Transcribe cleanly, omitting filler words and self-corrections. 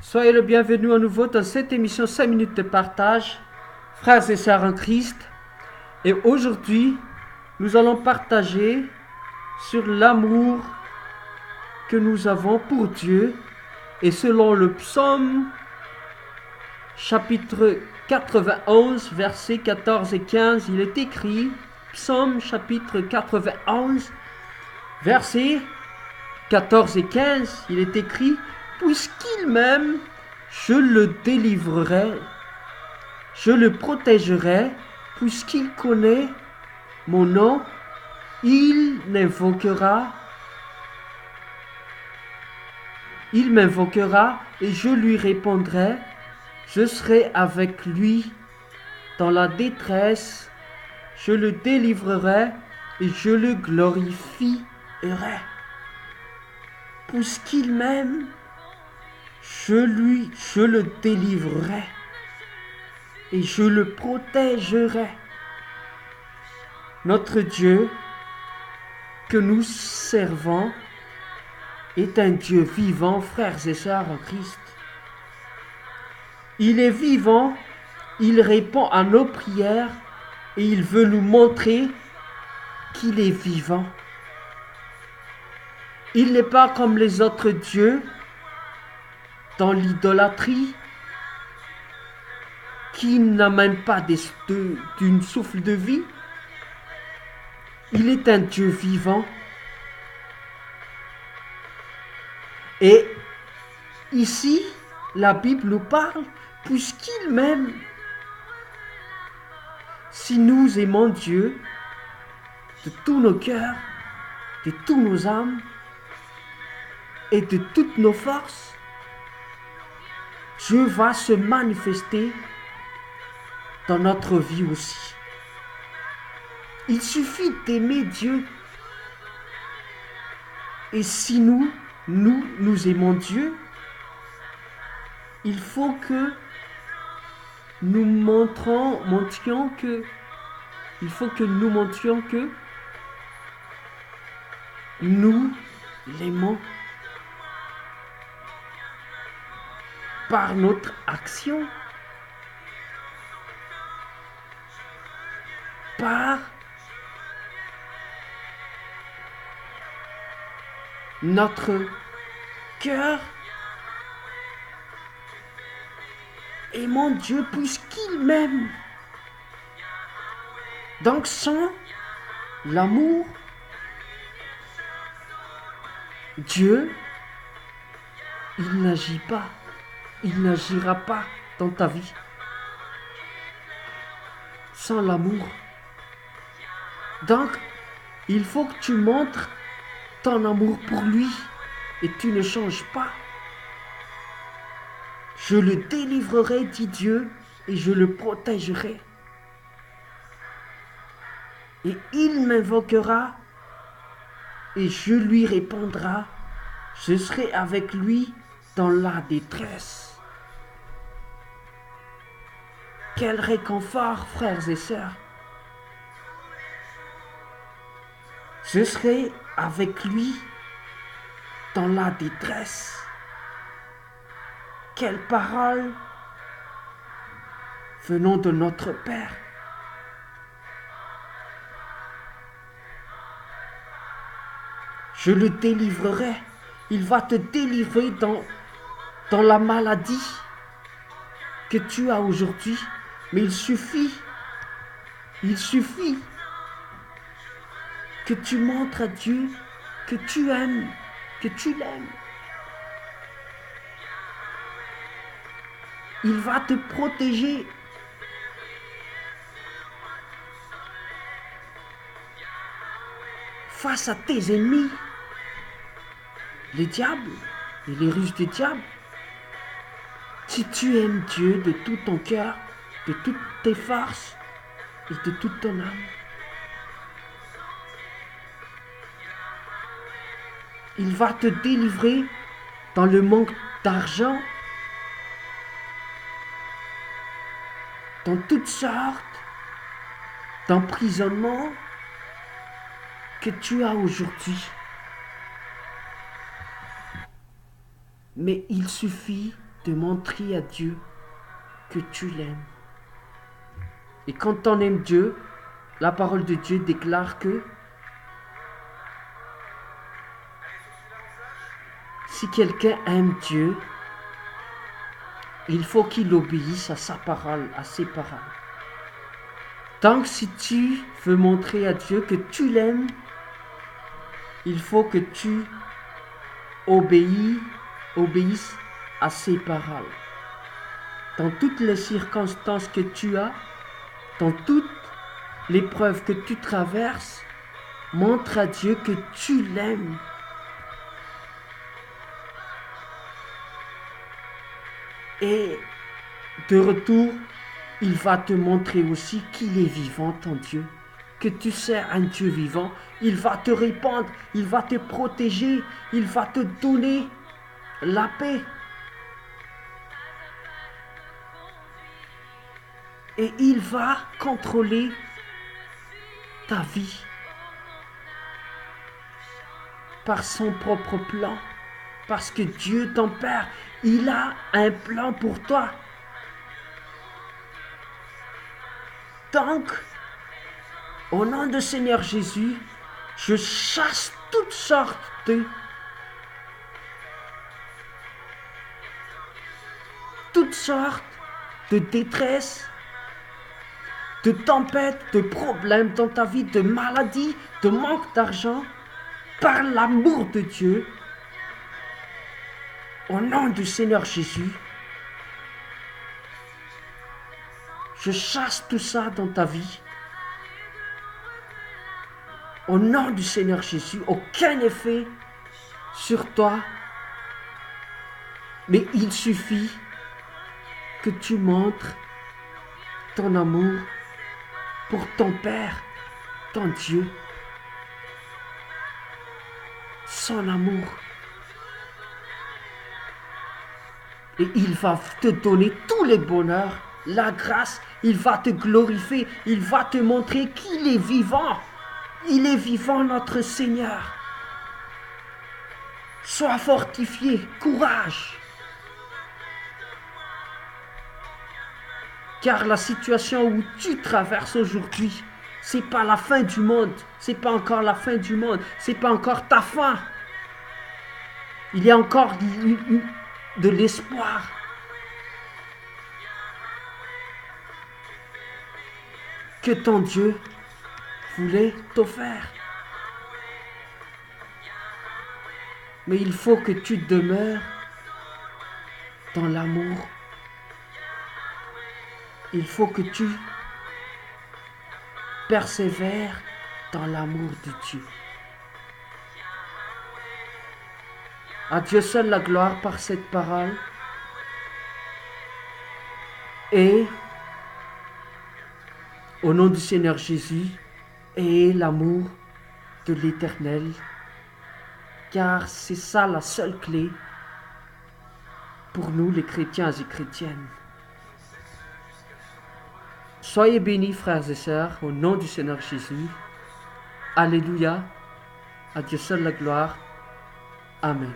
Soyez le bienvenu à nouveau dans cette émission 5 minutes de partage, frères et sœurs en Christ. Et aujourd'hui, nous allons partager sur l'amour que nous avons pour Dieu. Et selon le psaume chapitre 91, versets 14 et 15, il est écrit, psaume chapitre 91, versets 14 et 15, il est écrit, puisqu'il m'aime, je le délivrerai, je le protégerai, puisqu'il connaît mon nom, il m'invoquera et je lui répondrai, je serai avec lui dans la détresse, je le délivrerai et je le glorifierai. Puisqu'il m'aime, je le délivrerai et je le protégerai. Notre Dieu que nous servons est un Dieu vivant, frères et sœurs en Christ. Il est vivant, il répond à nos prières et il veut nous montrer qu'il est vivant. Il n'est pas comme les autres dieux dans l'idolâtrie qui n'amènent pas d'une souffle de vie. Il est un Dieu vivant. Et ici, la Bible nous parle, puisqu'il m'aime. Si nous aimons Dieu de tous nos cœurs, de tous nos âmes et de toutes nos forces, Dieu va se manifester dans notre vie aussi. Il suffit d'aimer Dieu. Et si nous aimons Dieu, il faut que nous montrions que nous l'aimons par notre action, par notre cœur. Aimons Dieu puisqu'il m'aime. Donc sans l'amour, Dieu, il n'agit pas. Il n'agira pas dans ta vie. Sans l'amour. Donc, il faut que tu montres ton amour pour lui et tu ne changes pas. Je le délivrerai, dit Dieu, et je le protégerai. Et il m'invoquera et je lui répondrai. Je serai avec lui dans la détresse. Quel réconfort, frères et sœurs. Je serai avec lui dans la détresse. Quelle parole venant de notre Père. Je le délivrerai. Il va te délivrer dans la maladie que tu as aujourd'hui. Mais il suffit que tu montres à Dieu que tu aimes, que tu l'aimes. Il va te protéger. Face à tes ennemis, les diables et les ruses des diables. Si tu aimes Dieu de tout ton cœur, de toutes tes forces et de toute ton âme, il va te délivrer dans le manque d'argent, dans toutes sortes d'emprisonnements que tu as aujourd'hui. Mais il suffit de montrer à Dieu que tu l'aimes. Et quand on aime Dieu, la parole de Dieu déclare que si quelqu'un aime Dieu, il faut qu'il obéisse à sa parole, à ses paroles. Donc si tu veux montrer à Dieu que tu l'aimes, il faut que tu obéisses à ses paroles. Dans toutes les circonstances que tu as, dans toutes les preuves que tu traverses, montre à Dieu que tu l'aimes. Et de retour, il va te montrer aussi qu'il est vivant, ton Dieu. Que tu sers un Dieu vivant. Il va te répondre, il va te protéger, il va te donner la paix. Et il va contrôler ta vie par son propre plan. Parce que Dieu, ton Père, il a un plan pour toi. Donc, au nom du Seigneur Jésus, je chasse toutes sortes de détresse, de tempêtes, de problèmes dans ta vie, de maladies, de manque d'argent, par l'amour de Dieu. Au nom du Seigneur Jésus, je chasse tout ça dans ta vie. Au nom du Seigneur Jésus, aucun effet sur toi. Mais il suffit que tu montres ton amour pour ton Père, ton Dieu. Son amour. Et il va te donner tous les bonheurs, la grâce. Il va te glorifier. Il va te montrer qu'il est vivant. Il est vivant, notre Seigneur. Sois fortifié, courage. Car la situation où tu traverses aujourd'hui, c'est pas la fin du monde. C'est pas encore la fin du monde. C'est pas encore ta fin. Il y a encore de l'espoir. Que ton Dieu voulait t'offrir. Mais il faut que tu demeures dans l'amour. Il faut que tu persévères dans l'amour de Dieu. À Dieu seul la gloire par cette parole. Et au nom du Seigneur Jésus, et l'amour de l'Éternel, car c'est ça la seule clé pour nous les chrétiens et chrétiennes. Soyez bénis, frères et sœurs, au nom du Seigneur Jésus. Alléluia. À Dieu seul la gloire. Amen.